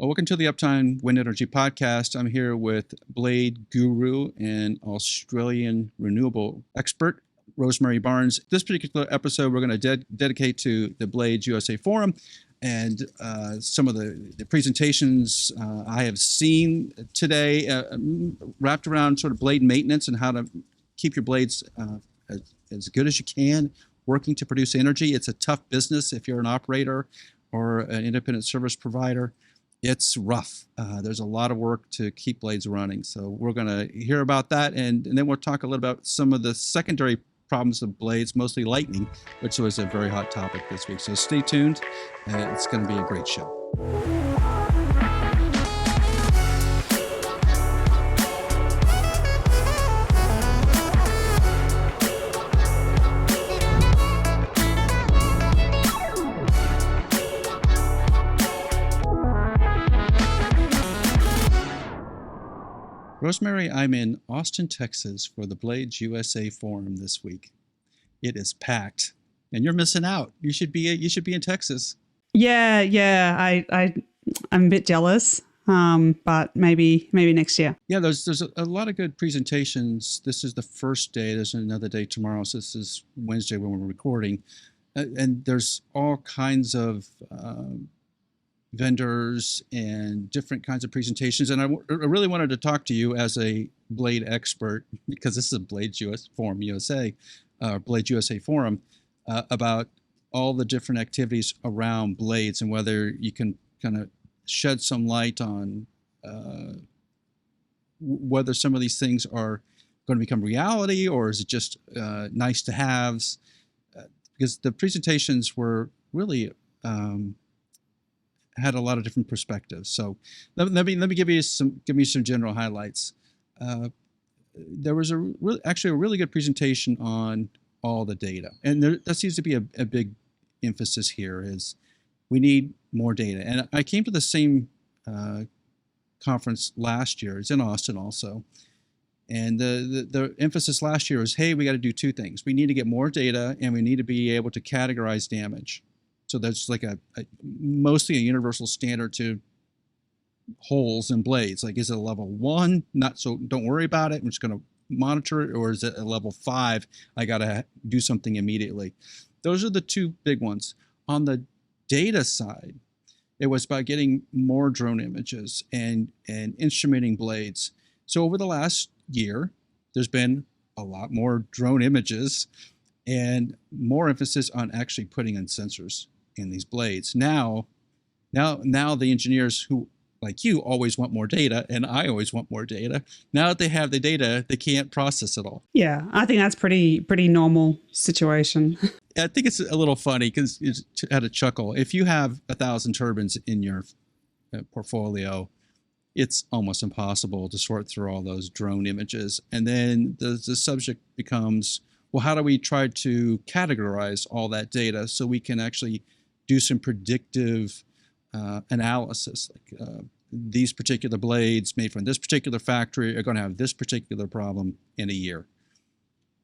Well, welcome to the Uptime Wind Energy Podcast. I'm here with blade guru and Australian renewable expert, Rosemary Barnes. This particular episode, we're going to dedicate to the Blades USA Forum and some of the presentations I have seen today wrapped around sort of blade maintenance and how to keep your blades as good as you can, working to produce energy. It's a tough business if you're an operator or an independent service provider. It's rough. There's a lot of work to keep blades running. So we're going to hear about that. And then we'll talk a little about some of the secondary problems of blades, mostly lightning, which was a very hot topic this week. So stay tuned. It's going to be a great show. Rosemary, I'm in Austin, Texas for the Blades USA Forum this week. It is packed, and you're missing out. You should be in Texas. Yeah. I'm a bit jealous, but maybe next year. Yeah, there's a lot of good presentations. This is the first day. There's another day tomorrow. So this is Wednesday when we're recording, and there's all kinds of vendors and different kinds of presentations. And I really wanted to talk to you as a blade expert, because this is a Blades Forum USA, Blades USA Forum, about all the different activities around blades and whether you can kind of shed some light on whether some of these things are going to become reality, or is it just nice to haves? Because the presentations were really had a lot of different perspectives. So let me give me some general highlights. There was actually a really good presentation on all the data, and that seems to be a big emphasis here. Is we need more data, and I came to the same conference last year. It's in Austin also, and the emphasis last year was, hey, we got to do two things. We need to get more data, and we need to be able to categorize damage. So that's like mostly a universal standard to holes in blades. Like, is it a level 1? Not so, don't worry about it, I'm just going to monitor it. Or is it a level 5? I got to do something immediately. Those are the two big ones. On the data side, it was about getting more drone images and instrumenting blades. So over the last year, there's been a lot more drone images and more emphasis on actually putting in sensors in these blades. Now the engineers who, like you, always want more data, and I always want more data. Now that they have the data, they can't process it all. Yeah, I think that's pretty normal situation. I think it's a little funny because it's had a chuckle. If you have 1,000 turbines in your portfolio, it's almost impossible to sort through all those drone images. And then the subject becomes, well, how do we try to categorize all that data so we can actually do some predictive analysis? Like these particular blades made from this particular factory are going to have this particular problem in a year.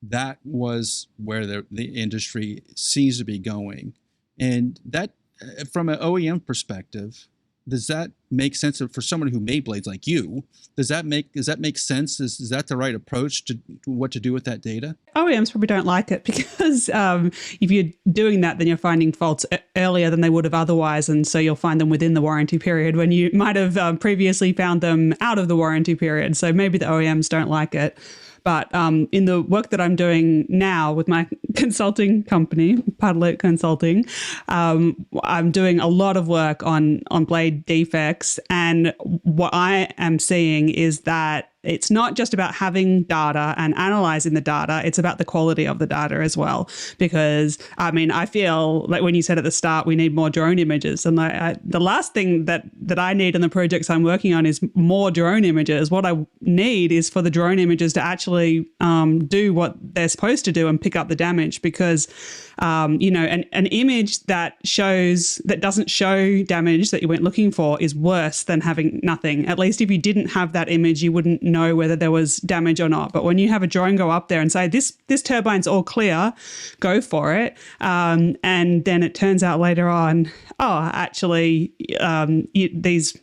That was where the industry seems to be going. And that, from an OEM perspective, does that make sense for someone who made blades like you? Does that make sense? Is that the right approach to what to do with that data? OEMs probably don't like it because if you're doing that, then you're finding faults earlier than they would have otherwise. And so you'll find them within the warranty period when you might have previously found them out of the warranty period. So maybe the OEMs don't like it. But in the work that I'm doing now with my consulting company, Padlet Consulting, I'm doing a lot of work on blade defects. And what I am seeing is that it's not just about having data and analyzing the data, it's about the quality of the data as well. Because, I mean, I feel like when you said at the start, we need more drone images. And the last thing that I need in the projects I'm working on is more drone images. What I need is for the drone images to actually do what they're supposed to do and pick up the damage. Because, an image that doesn't show damage that you went looking for is worse than having nothing. At least if you didn't have that image, you wouldn't know whether there was damage or not. But when you have a drone go up there and say, this turbine's all clear, go for it. And then it turns out later on, actually, these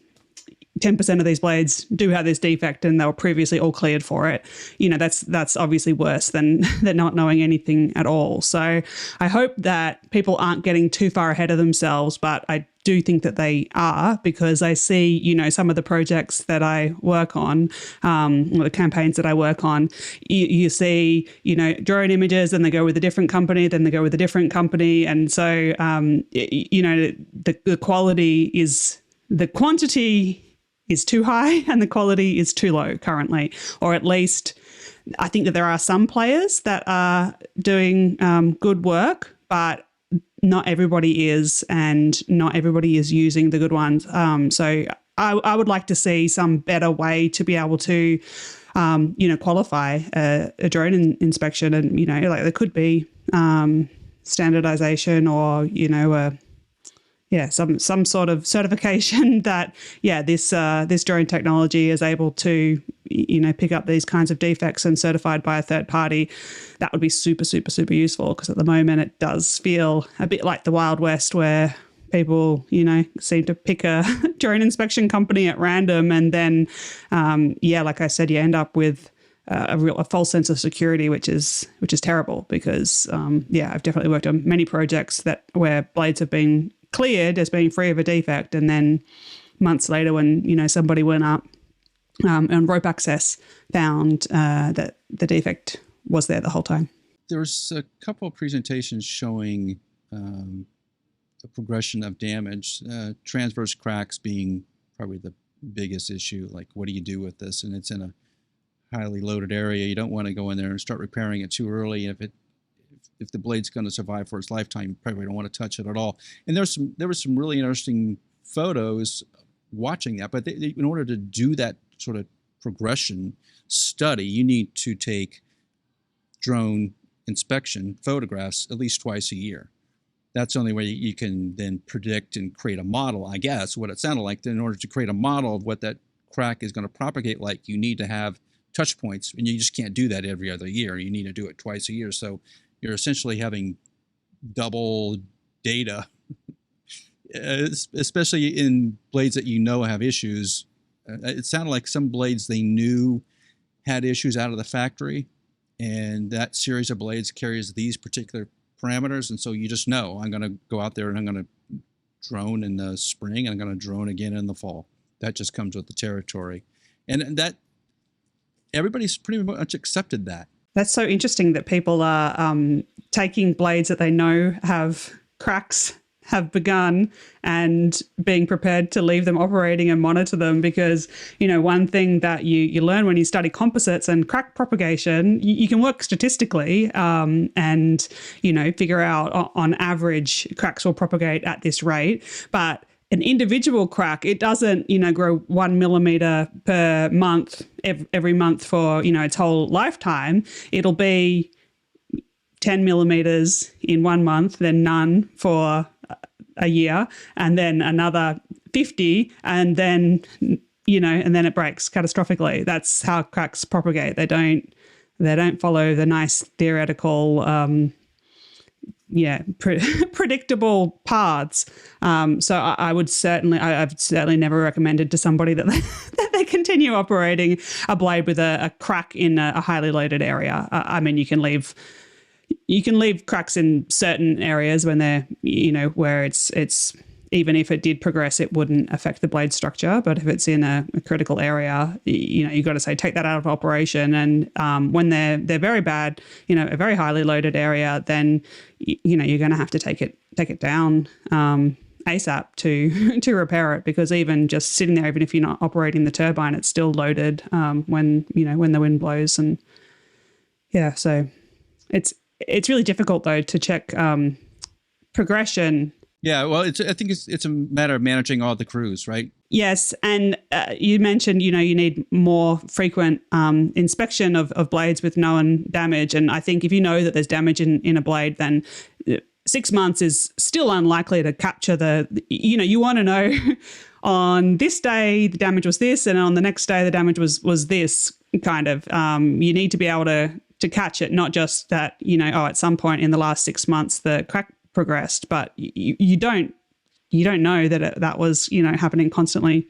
10% of these blades do have this defect and they were previously all cleared for it. That's obviously worse than not knowing anything at all. So I hope that people aren't getting too far ahead of themselves, but I do think that they are, because I see, some of the projects that I work on, or the campaigns that I work on, you see, drone images, and they go with a different company, then they go with a different company. And so, the quality is, the quantity is too high and the quality is too low currently, or at least I think that there are some players that are doing good work, but not everybody is, and not everybody is using the good ones. So I would like to see some better way to be able to, qualify a drone inspection, and, there could be standardization, or, some sort of certification that, this drone technology is able to, pick up these kinds of defects and certified by a third party. That would be super, super, super useful, because at the moment it does feel a bit like the Wild West, where people, seem to pick a drone inspection company at random, and then, like I said, you end up with a false sense of security, which is terrible, because I've definitely worked on many projects where blades have been cleared as being free of a defect, and then months later, when somebody went up and rope access found that the defect was there the whole time. There's a couple of presentations showing the progression of damage, transverse cracks being probably the biggest issue. Like, what do you do with this? And it's in a highly loaded area. You don't want to go in there and start repairing it too early. If the blade's going to survive for its lifetime, you probably don't want to touch it at all. And there was some really interesting photos watching that. But in order to do that sort of progression study, you need to take drone inspection photographs at least twice a year. That's the only way you can then predict and create a model, I guess, what it sounded like. In order to create a model of what that crack is going to propagate like, you need to have touch points, and you just can't do that every other year. You need to do it twice a year. So you're essentially having double data, especially in blades that have issues. It sounded like some blades they knew had issues out of the factory, and that series of blades carries these particular parameters. And so you just know, I'm going to go out there and I'm going to drone in the spring, and I'm going to drone again in the fall. That just comes with the territory. And that everybody's pretty much accepted that. That's so interesting that people are taking blades that they know have cracks, have begun, and being prepared to leave them operating and monitor them, because, one thing that you learn when you study composites and crack propagation, you can work statistically and, figure out on average cracks will propagate at this rate. But an individual crack, it doesn't, grow 1 millimeter per month every month for, its whole lifetime. It'll be 10 millimeters in 1 month, then none for a year, and then another 50, and then, and then it breaks catastrophically. That's how cracks propagate. They don't follow the nice theoretical, predictable paths. So I've certainly never recommended to somebody that they continue operating a blade with a crack in a highly loaded area. I mean, you can leave cracks in certain areas when they're, where it's even if it did progress, it wouldn't affect the blade structure. But if it's in a critical area, you've got to say, take that out of operation. And when they're very bad, a very highly loaded area, then, you're going to have to take it down ASAP to repair it, because even just sitting there, even if you're not operating the turbine, it's still loaded when the wind blows. And so it's really difficult though to check progression. Yeah, well, I think it's a matter of managing all the crews, right? Yes, and you mentioned, you need more frequent inspection of blades with known damage. And I think if you know that there's damage in a blade, then 6 months is still unlikely to capture you want to know on this day the damage was this, and on the next day the damage was this kind of. You need to be able to catch it, not just that, at some point in the last 6 months the crack progressed, but you don't you don't know that that was, happening constantly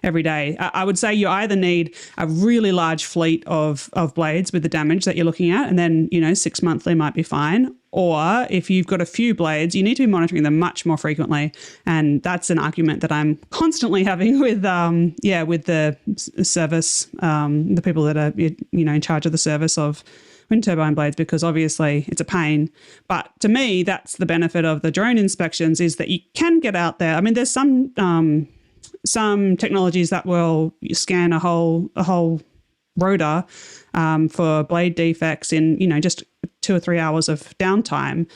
every day. I would say you either need a really large fleet of blades with the damage that you're looking at, and then, 6 monthly might be fine. Or if you've got a few blades, you need to be monitoring them much more frequently. And that's an argument that I'm constantly having with, with the service, the people that are, in charge of the service of wind turbine blades, because obviously it's a pain. But to me, that's the benefit of the drone inspections, is that you can get out there. I mean, there's some technologies that will scan a whole rotor for blade defects in, just 2 or 3 hours of downtime.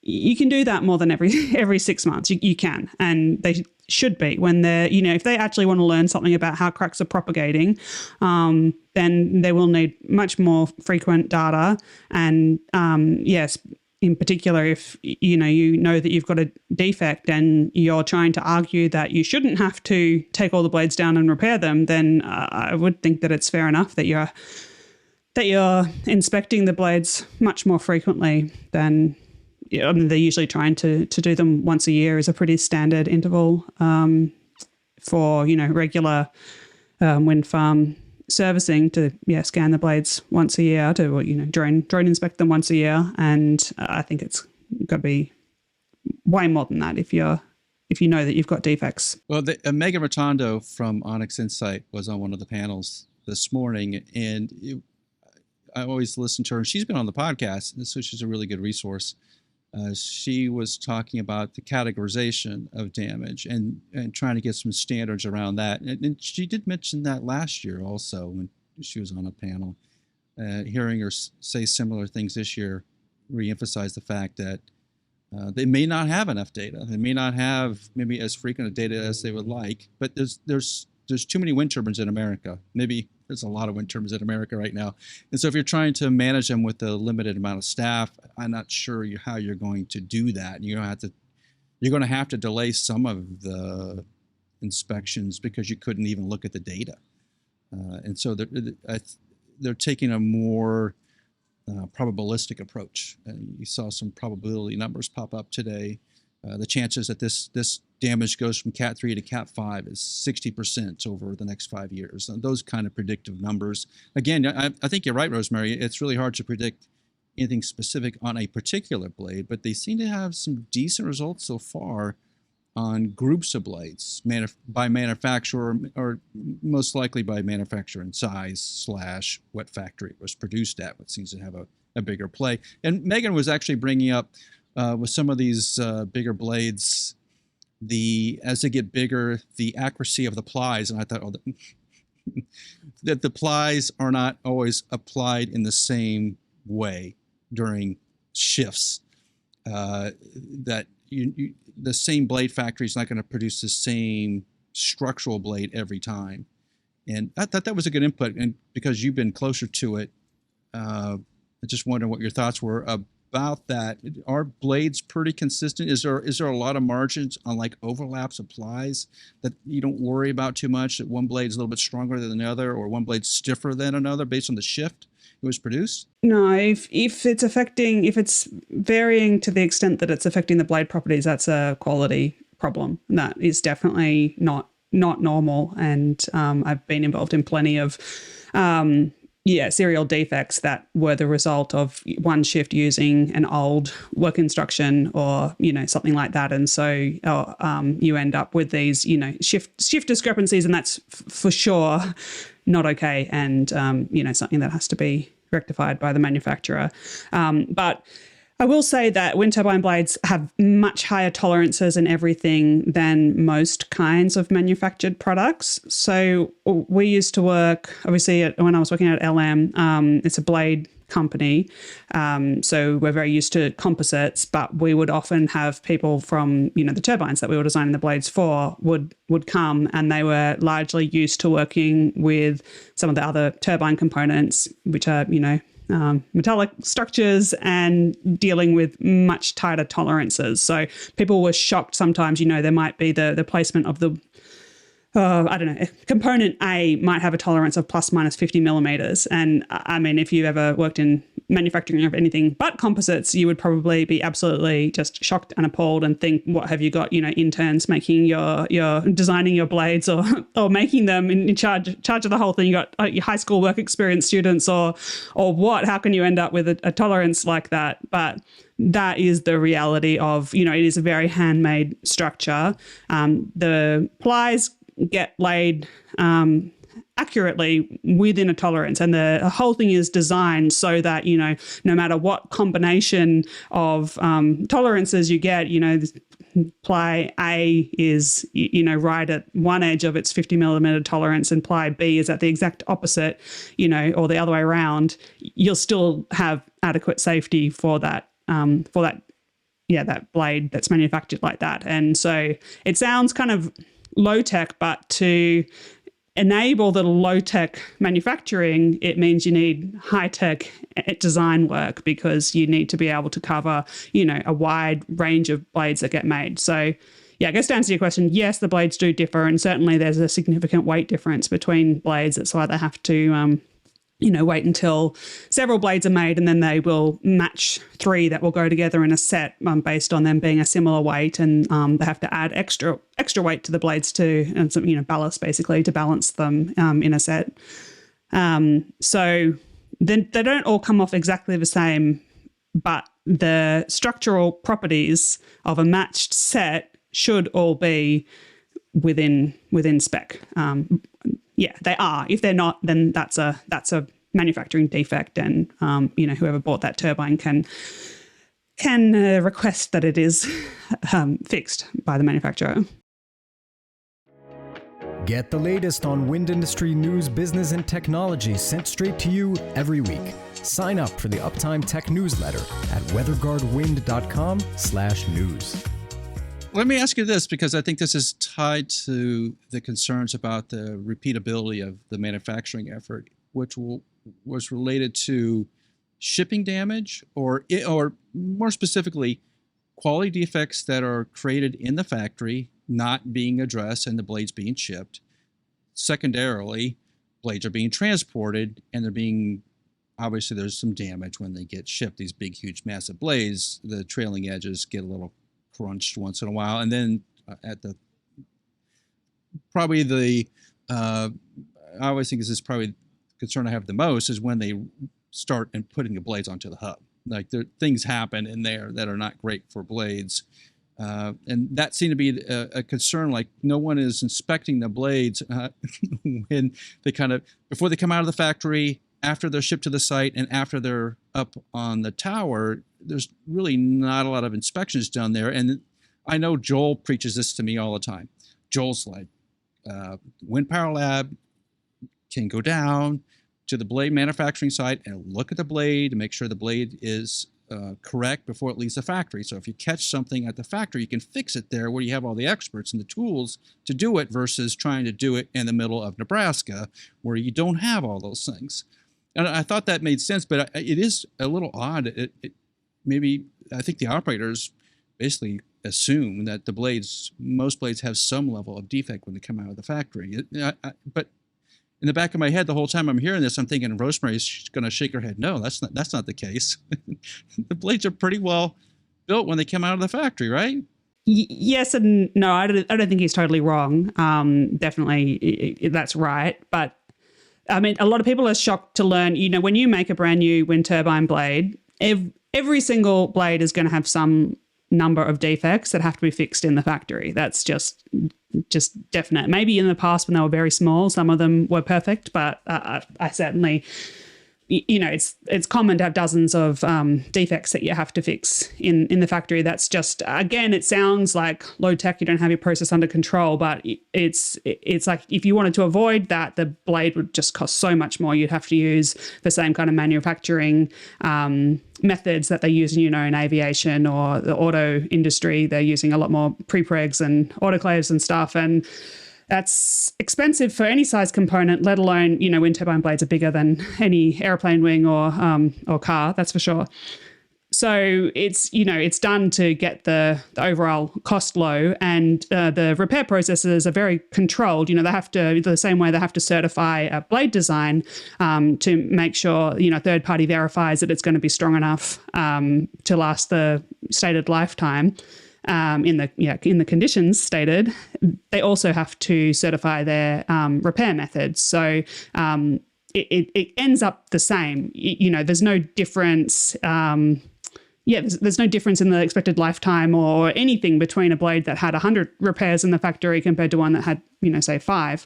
You can do that more than every 6 months. You can, and they should be, when they're, if they actually want to learn something about how cracks are propagating, then they will need much more frequent data. And yes, in particular, if you know that you've got a defect and you're trying to argue that you shouldn't have to take all the blades down and repair them, then I would think that it's fair enough that you're inspecting the blades much more frequently than. I mean, they're usually trying to do them once a year is a pretty standard interval for regular wind farm servicing, to scan the blades once a year, to drone inspect them once a year. And I think it's got to be way more than that if you know that you've got defects. Well, Megan Rotondo from Onyx Insight was on one of the panels this morning, and I always listen to her. She's been on the podcast, so she's a really good resource. She was talking about the categorization of damage and trying to get some standards around that. And she did mention that last year also when she was on a panel. Hearing her say similar things this year reemphasized the fact that they may not have enough data. They may not have maybe as frequent a data as they would like, but there's too many wind turbines in America. Maybe there's a lot of wind turbines in America right now. And so if you're trying to manage them with a limited amount of staff, I'm not sure how you're going to do that. You're going to have to delay some of the inspections because you couldn't even look at the data. And so they're taking a more probabilistic approach. You saw some probability numbers pop up today. The chances that this damage goes from Cat 3 to Cat 5 is 60% over the next 5 years. And those kind of predictive numbers. Again, I think you're right, Rosemary. It's really hard to predict anything specific on a particular blade, but they seem to have some decent results so far on groups of blades by manufacturer, or most likely by manufacturer and size / what factory it was produced at, which seems to have a bigger play. And Megan was actually bringing up with some of these bigger blades, as they get bigger, the accuracy of the plies. And I thought, that the plies are not always applied in the same way during shifts. That the same blade factory is not going to produce the same structural blade every time. And I thought that was a good input. And because you've been closer to it, I just wondering what your thoughts were about that. Are blades pretty consistent? Is there a lot of margins on like overlaps of plies that you don't worry about too much, that one blade's a little bit stronger than the other, or one blade's stiffer than another based on the shift it was produced? No, if it's varying to the extent that it's affecting the blade properties, that's a quality problem. That is definitely not normal. And I've been involved in plenty of serial defects that were the result of one shift using an old work instruction or, something like that. And so you end up with these, shift discrepancies, and that's for sure not okay. And, something that has to be rectified by the manufacturer. But I will say that wind turbine blades have much higher tolerances and everything than most kinds of manufactured products. So we used to work, obviously, when I was working at LM, it's a blade company. So we're very used to composites, but we would often have people from, the turbines that we were designing the blades for would come, and they were largely used to working with some of the other turbine components, which are, metallic structures, and dealing with much tighter tolerances. So people were shocked sometimes, there might be the placement of the, component A might have a tolerance of plus minus 50 millimeters. And I mean, if you've ever worked in manufacturing of anything but composites, you would probably be absolutely just shocked and appalled and think, what have you got, interns making your designing your blades or making them in charge of the whole thing. You got your high school work experience students or what? How can you end up with a tolerance like that? But that is the reality of, it is a very handmade structure. The plies get laid accurately within a tolerance, and the whole thing is designed so that no matter what combination of tolerances you get, ply A is right at one edge of its 50 millimeter tolerance and ply B is at the exact opposite, or the other way around, you'll still have adequate safety for that that blade that's manufactured like that. And so it sounds kind of low tech, but to enable the low-tech manufacturing, it means you need high-tech design work, because you need to be able to cover, a wide range of blades that get made. So, I guess to answer your question, yes, the blades do differ, and certainly there's a significant weight difference between blades. That's why they have to, wait until several blades are made, and then they will match 3 that will go together in a set based on them being a similar weight, and they have to add extra weight to the blades too, and some ballast basically to balance them in a set. So then they don't all come off exactly the same, but the structural properties of a matched set should all be within spec. They are. If they're not, then that's a manufacturing defect, and whoever bought that turbine can request that it is fixed by the manufacturer. Get the latest on wind industry news, business, and technology sent straight to you every week. Sign up for the Uptime Tech newsletter at weatherguardwind.com/news. Let me ask you this, because I think this is tied to the concerns about the repeatability of the manufacturing effort, which was related to shipping damage or more specifically, quality defects that are created in the factory not being addressed and the blades being shipped. Secondarily, blades are being transported and they're being, obviously there's some damage when they get shipped. These big, huge, massive blades, the trailing edges get a little crunched once in a while, and then I always think this is probably the concern I have the most, is when they start and putting the blades onto the hub. Like things happen in there that are not great for blades, and that seemed to be a concern. Like no one is inspecting the blades when they before they come out of the factory, after they're shipped to the site, and after they're up on the tower. There's really not a lot of inspections done there. And I know Joel preaches this to me all the time. Joel's like, Wind Power Lab can go down to the blade manufacturing site and look at the blade to make sure the blade is correct before it leaves the factory. So if you catch something at the factory, you can fix it there where you have all the experts and the tools to do it, versus trying to do it in the middle of Nebraska where you don't have all those things. And I thought that made sense, but it is a little odd. Maybe I think the operators basically assume that most blades have some level of defect when they come out of the factory. But in the back of my head, the whole time I'm hearing this, I'm thinking Rosemary's going to shake her head. No, that's not the case. The blades are pretty well built when they come out of the factory, right? Yes and no. I don't think he's totally wrong. Definitely, that's right. But I mean, a lot of people are shocked to learn, when you make a brand new wind turbine blade, every single blade is going to have some number of defects that have to be fixed in the factory. That's just definite. Maybe in the past when they were very small, some of them were perfect, but I certainly, it's common to have dozens of defects that you have to fix in the factory. That's just, again, it sounds like low tech, you don't have your process under control, but it's like if you wanted to avoid that, the blade would just cost so much more. You'd have to use the same kind of manufacturing methods that they use in aviation or the auto industry. They're using a lot more pre-pregs and autoclaves and stuff, and that's expensive for any size component, let alone, wind turbine blades are bigger than any airplane wing or car, that's for sure. So it's done to get the overall cost low, and the repair processes are very controlled. They have to, the same way they have to certify a blade design to make sure, third party verifies that it's going to be strong enough to last the stated lifetime. In the conditions stated, they also have to certify their repair methods. So it ends up the same. There's no difference. There's no difference in the expected lifetime or anything between a blade that had 100 repairs in the factory compared to one that had, say 5.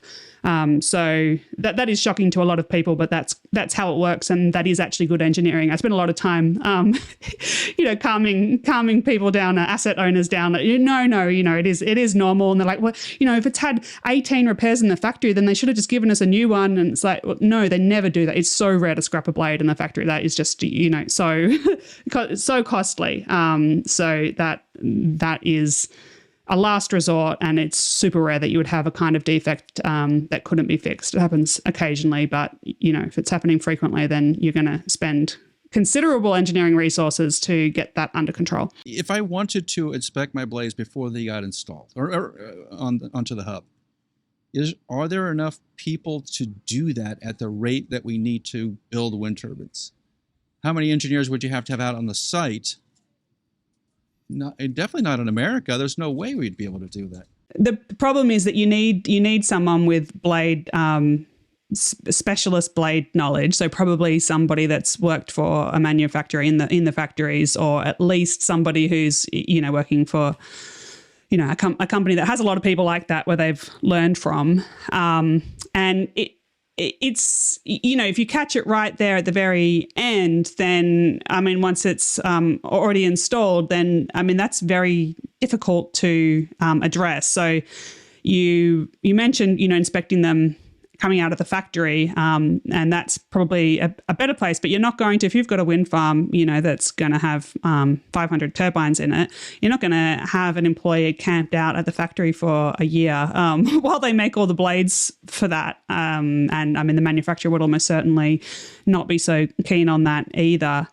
So that is shocking to a lot of people, but that's how it works, and that is actually good engineering. I spent a lot of time, calming people down, asset owners down. No, it is normal, and they're like, well, if it's had 18 repairs in the factory, then they should have just given us a new one. And it's like, well, no, they never do that. It's so rare to scrap a blade in the factory. That is just, so costly. So that is a last resort, and it's super rare that you would have a kind of defect that couldn't be fixed. It happens occasionally, but if it's happening frequently, then you're going to spend considerable engineering resources to get that under control. If I wanted to inspect my blades before they got installed or onto the hub, are there enough people to do that at the rate that we need to build wind turbines? How many engineers would you have to have out on the site? Definitely not in America. There's no way we'd be able to do that. The problem is that you need someone with blade specialist blade knowledge. So probably somebody that's worked for a manufacturer in the factories, or at least somebody who's working for a company that has a lot of people like that where they've learned from. And it's if you catch it right there at the very end, then once it's already installed, then that's very difficult to address. So you mentioned inspecting them coming out of the factory, and that's probably a better place. But you're not going to, if you've got a wind farm, that's going to have 500 turbines in it, you're not going to have an employee camped out at the factory for a year while they make all the blades for that. And the manufacturer would almost certainly not be so keen on that either.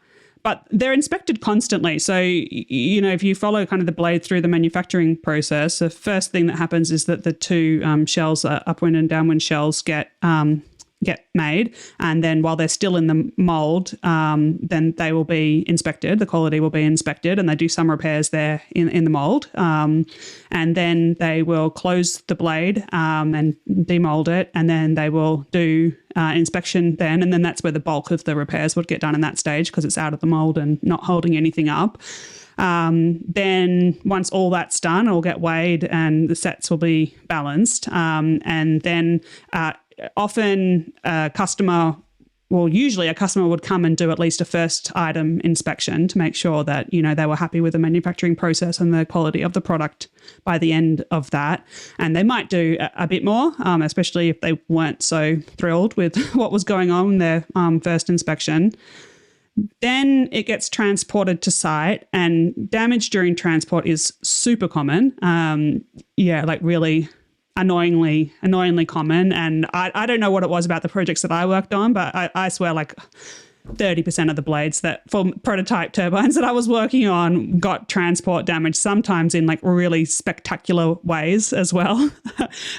But they're inspected constantly. So, if you follow kind of the blade through the manufacturing process, the first thing that happens is that the two shells, upwind and downwind shells, get made. And then while they're still in the mold, then they will be inspected. The quality will be inspected, and they do some repairs there in the mold. And then they will close the blade and demold it, and then they will do inspection then. And then that's where the bulk of the repairs would get done in that stage, because it's out of the mold and not holding anything up. Then once all that's done, it'll get weighed and the sets will be balanced. And then often usually a customer would come and do at least a first item inspection to make sure that, they were happy with the manufacturing process and the quality of the product by the end of that. And they might do a bit more, especially if they weren't so thrilled with what was going on in their first inspection. Then it gets transported to site, and damage during transport is super common. Really annoyingly common. And I don't know what it was about the projects that I worked on, but I swear 30% of the blades that for prototype turbines that I was working on got transport damage, sometimes in really spectacular ways as well.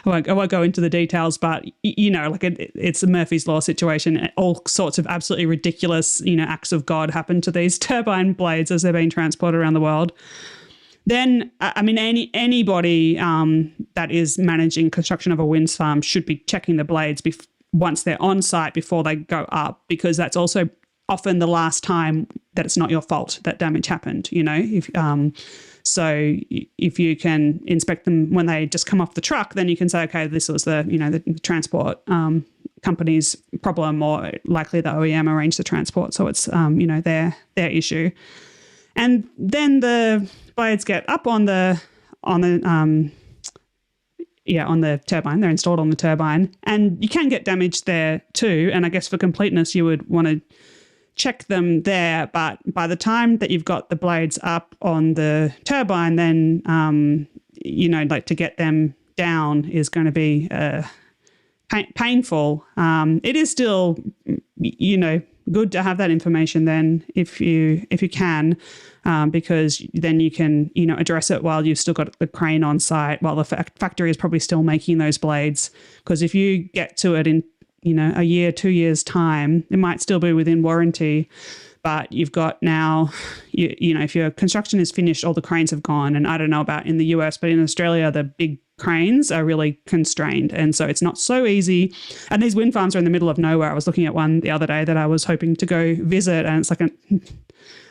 I won't go into the details, but it's a Murphy's Law situation. All sorts of absolutely ridiculous, acts of God happen to these turbine blades as they're being transported around the world. Then, anybody that is managing construction of a wind farm should be checking the blades once they're on site before they go up, because that's also often the last time that it's not your fault that damage happened. So if you can inspect them when they just come off the truck, then you can say, okay, this was the transport company's problem, or likely the OEM arranged the transport, so it's their issue. And then the blades get up on the turbine. They're installed on the turbine, and you can get damage there too. And I guess for completeness, you would want to check them there. But by the time that you've got the blades up on the turbine, then to get them down is going to be painful. It is still good to have that information then if you can, because then you can, address it while you've still got the crane on site, while the factory is probably still making those blades. Because if you get to it in, a year, 2 years time, it might still be within warranty. But you've got now, if your construction is finished, all the cranes have gone. And I don't know about in the US, but in Australia, the big cranes are really constrained. And so it's not so easy. And these wind farms are in the middle of nowhere. I was looking at one the other day that I was hoping to go visit, and it's like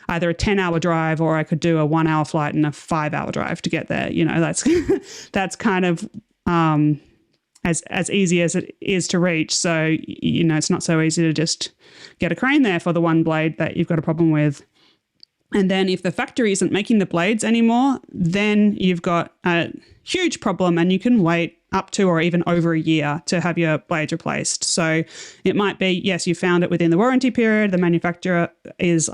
either a 10-hour drive, or I could do a 1-hour flight and a 5-hour drive to get there. That's kind of as easy as it is to reach. So, it's not so easy to just get a crane there for the one blade that you've got a problem with. And then if the factory isn't making the blades anymore, then you've got a huge problem, and you can wait up to or even over a year to have your blades replaced. So it might be, yes, you found it within the warranty period. The manufacturer is,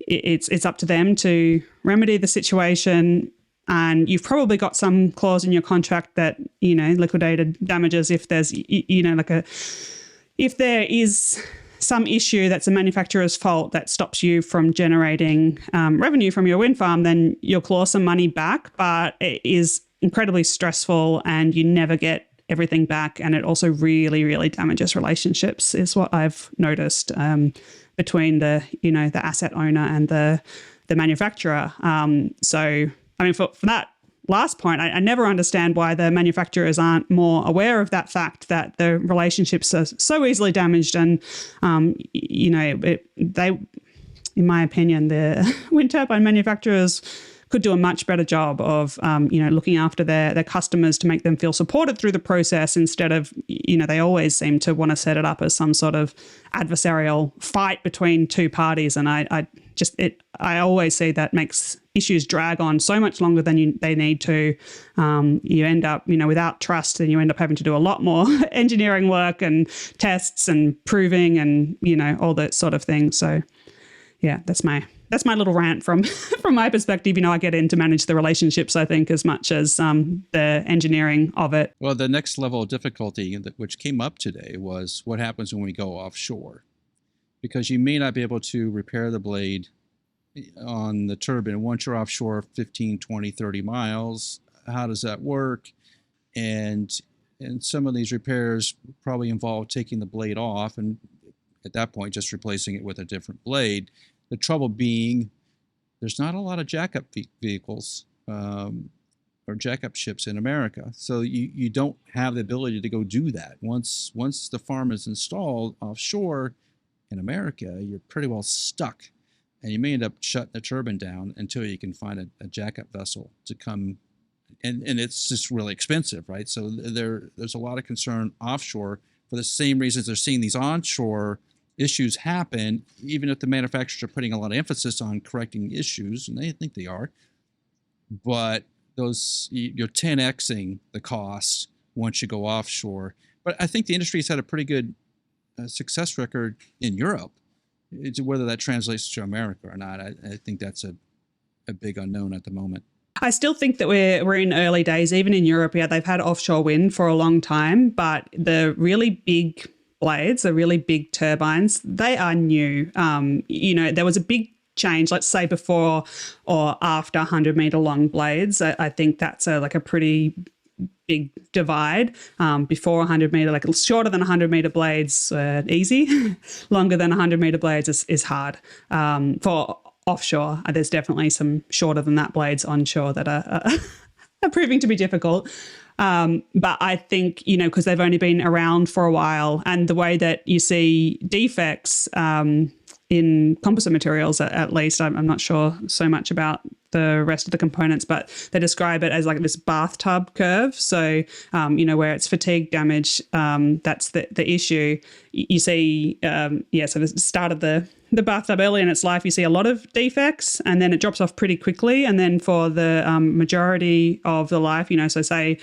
it's up to them to remedy the situation. And you've probably got some clause in your contract that, liquidated damages if there's, if there is some issue that's a manufacturer's fault that stops you from generating revenue from your wind farm, then you'll claw some money back. But it is incredibly stressful, and you never get everything back. And it also really, really damages relationships, is what I've noticed, between the asset owner and the manufacturer. So, for that last point, I never understand why the manufacturers aren't more aware of that fact, that the relationships are so easily damaged. And, they, in my opinion, the wind turbine manufacturers could do a much better job of, looking after their customers to make them feel supported through the process, instead of, they always seem to want to set it up as some sort of adversarial fight between two parties. And I always see that makes issues drag on so much longer than they need to. You end up, without trust, then you end up having to do a lot more engineering work and tests and proving and, all that sort of thing. So yeah, that's my little rant from my perspective. I get in to manage the relationships, I think, as much as the engineering of it. Well, the next level of difficulty, which came up today, was what happens when we go offshore. Because you may not be able to repair the blade on the turbine once you're offshore 15, 20, 30 miles. How does that work? And some of these repairs probably involve taking the blade off, and at that point just replacing it with a different blade. The trouble being, there's not a lot of jackup vehicles or jackup ships in America. So you don't have the ability to go do that. Once the farm is installed offshore in America, you're pretty well stuck. And you may end up shutting the turbine down until you can find a jackup vessel to come. And it's just really expensive, right? So there's a lot of concern offshore for the same reasons they're seeing these onshore issues happen, even if the manufacturers are putting a lot of emphasis on correcting issues, and they think they are. But you're 10xing the cost once you go offshore. But I think the industry has had a pretty good success record in Europe. Whether that translates to America or not, I think that's a big unknown at the moment. I still think that we're in early days. Even in Europe, they've had offshore wind for a long time, but the really big blades, the really big turbines, they are new. There was a big change, let's say before or after 100-meter long blades. I think that's a pretty big divide. Before 100-meter, like shorter than 100-meter blades, easy. Longer than 100-meter blades is hard. For offshore, there's definitely some shorter than that blades onshore that are proving to be difficult. But I think, because they've only been around for a while, and the way that you see defects in composite materials, at least, I'm not sure so much about the rest of the components, but they describe it as like this bathtub curve. So, where it's fatigue damage, that's the issue. You see, so the start of the bathtub early in its life, you see a lot of defects, and then it drops off pretty quickly. And then for the majority of the life, so say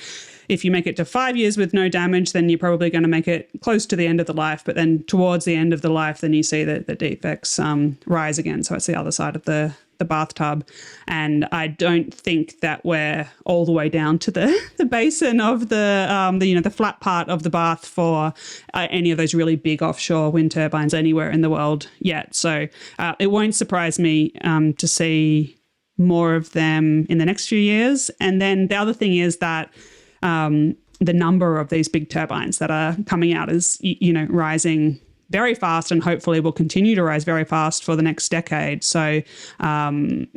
if you make it to 5 years with no damage, then you're probably going to make it close to the end of the life. But then towards the end of the life, then you see that the defects rise again. So it's the other side of the the bathtub. And I don't think that we're all the way down to the basin of the flat part of the bath for any of those really big offshore wind turbines anywhere in the world yet. So it won't surprise me to see more of them in the next few years. And then the other thing is that the number of these big turbines that are coming out is, rising very fast, and hopefully will continue to rise very fast for the next decade. So, and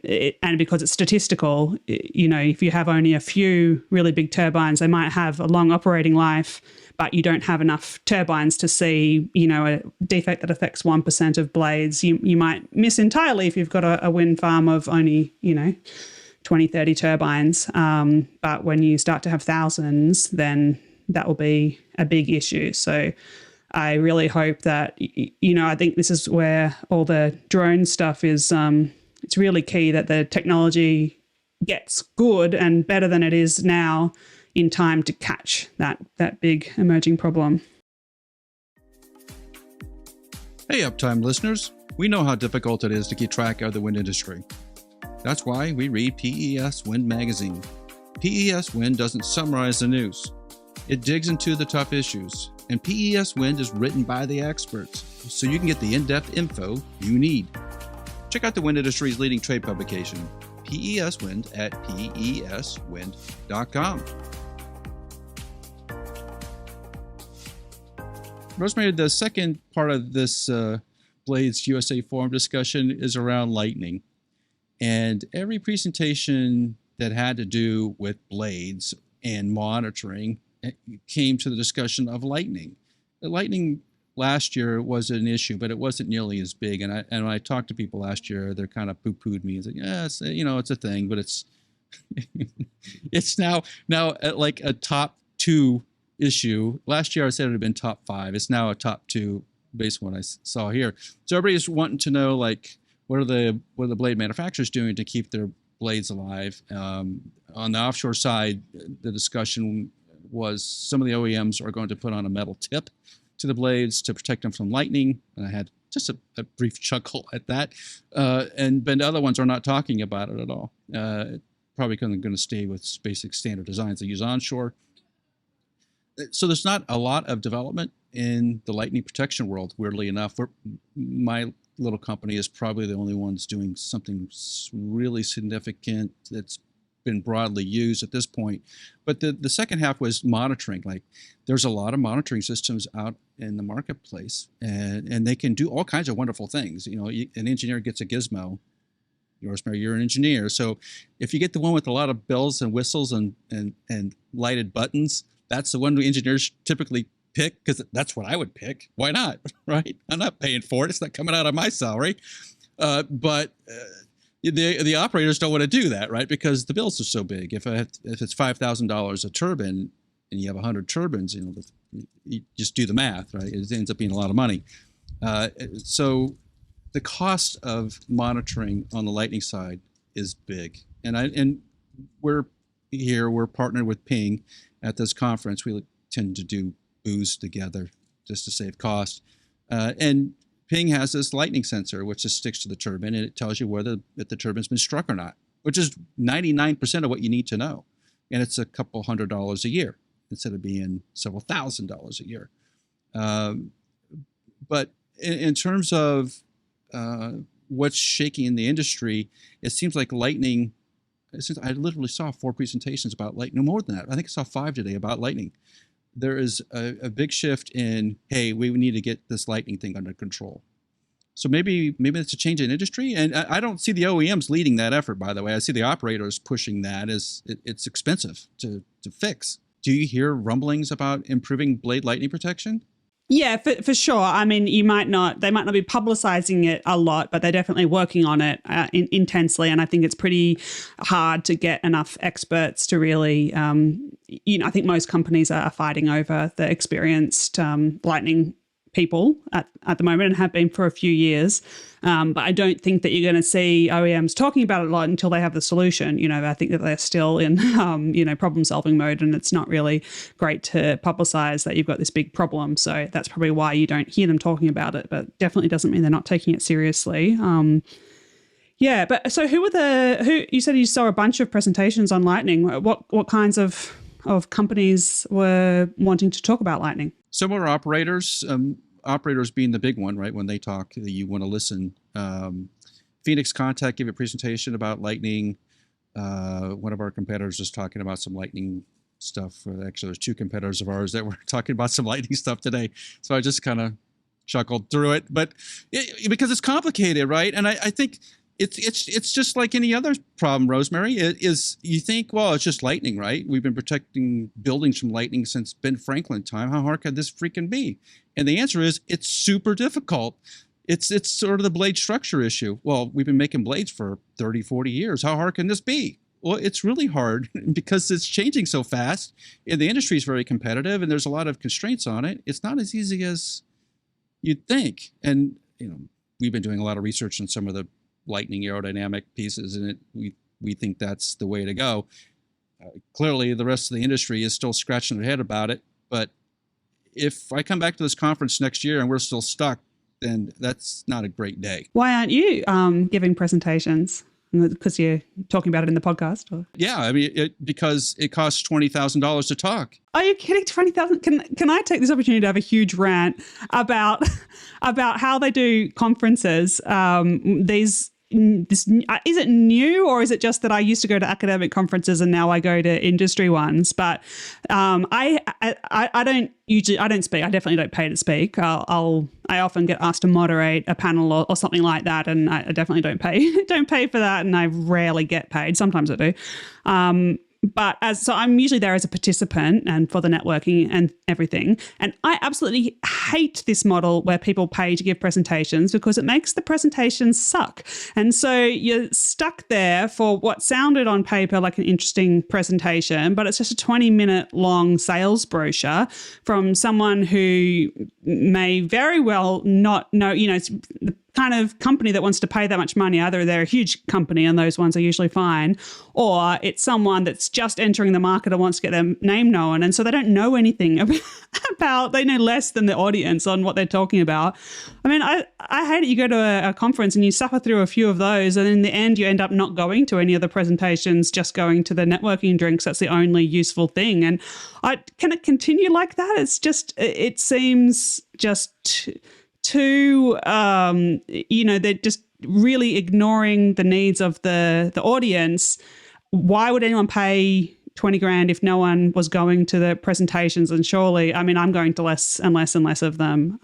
because it's statistical, if you have only a few really big turbines, they might have a long operating life, but you don't have enough turbines to see, a defect that affects 1% of blades. You might miss entirely if you've got a wind farm of only, 20, 30 turbines. But when you start to have thousands, then that will be a big issue. So I really hope that, I think this is where all the drone stuff is, it's really key that the technology gets good and better than it is now in time to catch that big emerging problem. Hey, Uptime listeners. We know how difficult it is to keep track of the wind industry. That's why we read PES Wind magazine. PES Wind doesn't summarize the news. It digs into the tough issues. And PES Wind is written by the experts, so you can get the in-depth info you need. Check out the wind industry's leading trade publication, PES Wind, at peswind.com. Rosemary, the second part of this Blades USA Forum discussion is around lightning. And every presentation that had to do with blades and monitoring came to the discussion of lightning. The lightning last year was an issue, but it wasn't nearly as big. And when I talked to people last year, they're kind of poo-pooed me and said, yeah, it's a thing, but it's it's now like a top 2 issue. Last year I said it had been top 5. It's now a top 2 based on what I saw here. So everybody's wanting to know, like, what are the blade manufacturers doing to keep their blades alive? On the offshore side, the discussion was some of the OEMs are going to put on a metal tip to the blades to protect them from lightning. And I had just a brief chuckle at that. But the other ones are not talking about it at all. Probably going to stay with basic standard designs they use onshore. So there's not a lot of development in the lightning protection world, weirdly enough. My little company is probably the only one that's doing something really significant that's been broadly used at this point. But the second half was monitoring. Like, there's a lot of monitoring systems out in the marketplace, and they can do all kinds of wonderful things. An engineer gets a gizmo. Rosemary, you're an engineer. So if you get the one with a lot of bells and whistles and lighted buttons, that's the one the engineers typically pick, because that's what I would pick. Why not, right? I'm not paying for it. It's not coming out of my salary. But the operators don't want to do that, right? Because the bills are so big. If it's $5,000 a turbine and you have 100 turbines, you just do the math, right? It ends up being a lot of money. So the cost of monitoring on the lightning side is big. And we're partnered with Ping at this conference. We tend to do booths together just to save cost. And Ping has this lightning sensor, which just sticks to the turbine, and it tells you whether the turbine's been struck or not, which is 99% of what you need to know. And it's a couple $100 a year instead of being several $1,000s a year. But in terms of what's shaking in the industry, it seems like lightning. I literally saw 4 presentations about lightning, no more than that. I think I saw 5 today about lightning. There is a big shift in, hey, we need to get this lightning thing under control. So maybe it's a change in industry. And I don't see the OEMs leading that effort, by the way. I see the operators pushing that as it's expensive to fix. Do you hear rumblings about improving blade lightning protection? Yeah, for sure. I mean, they might not be publicizing it a lot, but they're definitely working on it intensely. And I think it's pretty hard to get enough experts to really, I think most companies are fighting over the experienced lightning people at the moment and have been for a few years. But I don't think that you're going to see OEMs talking about it a lot until they have the solution. I think that they're still in, problem solving mode, and it's not really great to publicize that you've got this big problem. So that's probably why you don't hear them talking about it, but definitely doesn't mean they're not taking it seriously. Yeah, but so who you said you saw a bunch of presentations on Lightning. What kinds of companies were wanting to talk about Lightning? Some are operators, operators being the big one, right? When they talk, you want to listen. Phoenix Contact gave a presentation about Lightning. One of our competitors was talking about some Lightning stuff. Actually, there's two competitors of ours that were talking about some Lightning stuff today. So I just kind of chuckled through it, but because it's complicated, right? And I think it's just like any other problem, Rosemary. It is, you think, well, it's just lightning, right? We've been protecting buildings from lightning since Ben Franklin time. How hard could this freaking be? And the answer is it's super difficult. It's sort of the blade structure issue. Well, we've been making blades for 30, 40 years. How hard can this be? Well, it's really hard because it's changing so fast and the industry is very competitive and there's a lot of constraints on it. It's not as easy as you'd think. And, we've been doing a lot of research on some of the Lightning aerodynamic pieces, and we think that's the way to go. Clearly, the rest of the industry is still scratching their head about it. But if I come back to this conference next year and we're still stuck, then that's not a great day. Why aren't you giving presentations? Because you're talking about it in the podcast? Or? Yeah, I mean, because it costs $20,000 to talk. Are you kidding? $20,000? Can I take this opportunity to have a huge rant about how they do conferences? Is it new, or is it just that I used to go to academic conferences and now I go to industry ones? But I don't speak. I definitely don't pay to speak. I often get asked to moderate a panel or something like that, and I definitely don't pay for that, and I rarely get paid. Sometimes I do. But so I'm usually there as a participant and for the networking and everything. And I absolutely hate this model where people pay to give presentations because it makes the presentations suck. And so you're stuck there for what sounded on paper like an interesting presentation, but it's just a 20-minute long sales brochure from someone who may very well not know, it's the kind of company that wants to pay that much money. Either they're a huge company and those ones are usually fine, or it's someone that's just entering the market and wants to get their name known. And so they don't know anything about, they know less than the audience on what they're talking about. I mean, I hate it. You go to a conference and you suffer through a few of those, and in the end you end up not going to any of the presentations, just going to the networking drinks. That's the only useful thing. And can it continue like that? It's just, it seems just too, they're just really ignoring the needs of the audience. Why would anyone pay 20 grand if no one was going to the presentations? And surely, I mean, I'm going to less and less and less of them.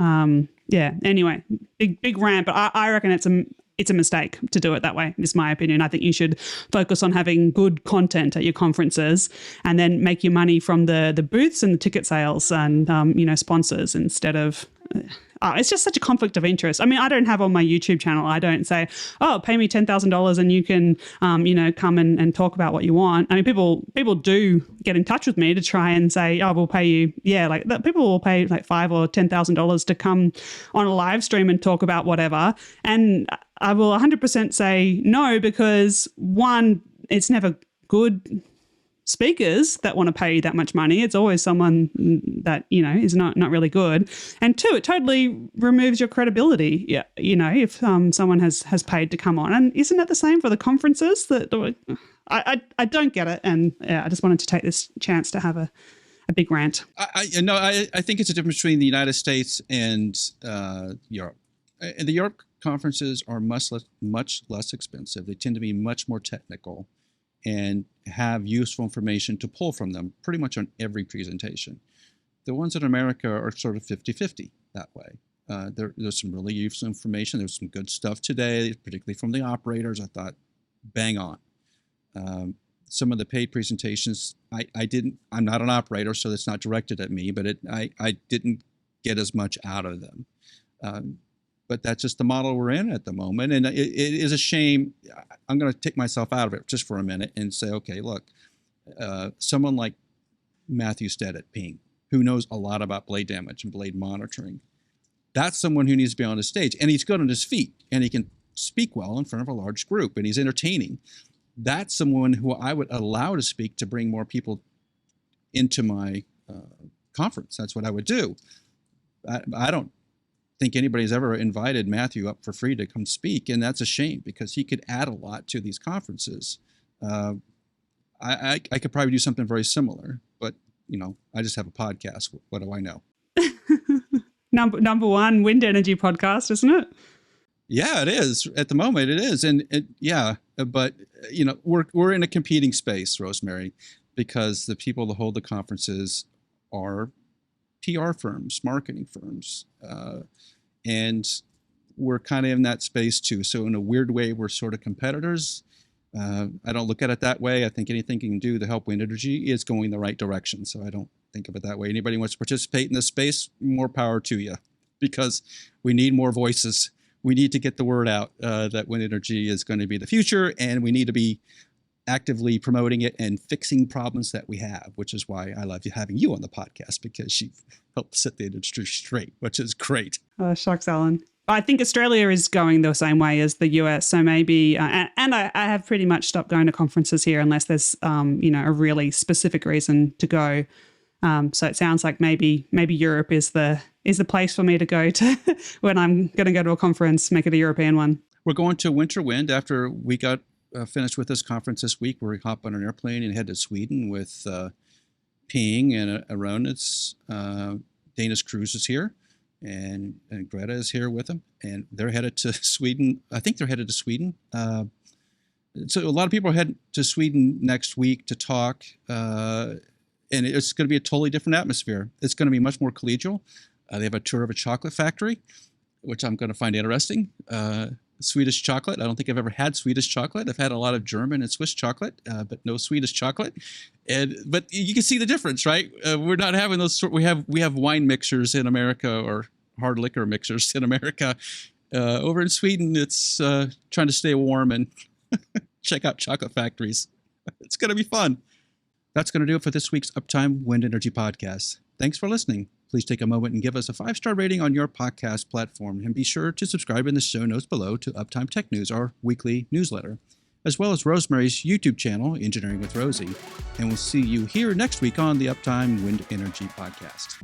Anyway, big rant, but I reckon it's a mistake to do it that way, is my opinion. I think you should focus on having good content at your conferences and then make your money from the booths and the ticket sales and, sponsors instead of... it's just such a conflict of interest. I mean, I don't have on my YouTube channel, I don't say, oh, pay me $10,000 and you can, come and talk about what you want. I mean, people do get in touch with me to try and say, oh, we'll pay you. Yeah, like that. People will pay like $5,000 or $10,000 to come on a live stream and talk about whatever. And I will 100% say no, because one, it's never good speakers that want to pay that much money. It's always someone that, is not really good. And two, it totally removes your credibility. Yeah, if someone has paid to come on. And isn't it the same for the conferences? That I don't get it. And I just wanted to take this chance to have a big rant. I think it's a difference between the United States and Europe. And the Europe conferences are much less expensive. They tend to be much more technical and have useful information to pull from them pretty much on every presentation. The ones in America are sort of 50-50 that way. There's some really useful information. There's some good stuff today, particularly from the operators. I thought, bang on. Some of the paid presentations, I'm not an operator, so it's not directed at me, but I didn't get as much out of them. But that's just the model we're in at the moment. And it is a shame. I'm going to take myself out of it just for a minute and say, okay, look, someone like Matthew Stead at Ping, who knows a lot about blade damage and blade monitoring, that's someone who needs to be on the stage. And he's good on his feet, and he can speak well in front of a large group, and he's entertaining. That's someone who I would allow to speak to bring more people into my conference. That's what I would do. I don't think anybody's ever invited Matthew up for free to come speak, and that's a shame because he could add a lot to these conferences. I could probably do something very similar, but I just have a podcast. What do I know? Number one wind energy podcast, isn't it? Yeah, it is. At the moment, it is, but we're in a competing space, Rosemary, because the people that hold the conferences are PR firms, marketing firms, and we're kind of in that space too. So in a weird way, we're sort of competitors. I don't look at it that way. I think anything you can do to help wind energy is going the right direction. So I don't think of it that way. Anybody who wants to participate in this space, more power to you, because we need more voices. We need to get the word out that wind energy is going to be the future, and we need to be actively promoting it and fixing problems that we have, which is why I love having you on the podcast, because you help set the industry straight, which is great. Shucks, Alan. I think Australia is going the same way as the US. So maybe, and I have pretty much stopped going to conferences here unless there's, a really specific reason to go. So it sounds like maybe Europe is the place for me to go to when I'm going to go to a conference, make it a European one. We're going to Winter Wind after we got finished with this conference this week. Where we hop on an airplane and head to Sweden with Ping and Aronis. Dana's cruise is here, and Greta is here with them, and they're headed to Sweden. I think they're headed to Sweden. So a lot of people are heading to Sweden next week to talk, and it's going to be a totally different atmosphere. It's going to be much more collegial. They have a tour of a chocolate factory, which I'm going to find interesting. Swedish chocolate. I don't think I've ever had Swedish chocolate. I've had a lot of German and Swiss chocolate, but no Swedish chocolate. But you can see the difference, right? We're not having those. We have wine mixers in America, or hard liquor mixers in America. Over in Sweden, it's trying to stay warm and check out chocolate factories. It's going to be fun. That's going to do it for this week's Uptime Wind Energy Podcast. Thanks for listening. Please take a moment and give us a 5-star rating on your podcast platform, and be sure to subscribe in the show notes below to Uptime Tech News, our weekly newsletter, as well as Rosemary's YouTube channel, Engineering with Rosie. And we'll see you here next week on the Uptime Wind Energy Podcast.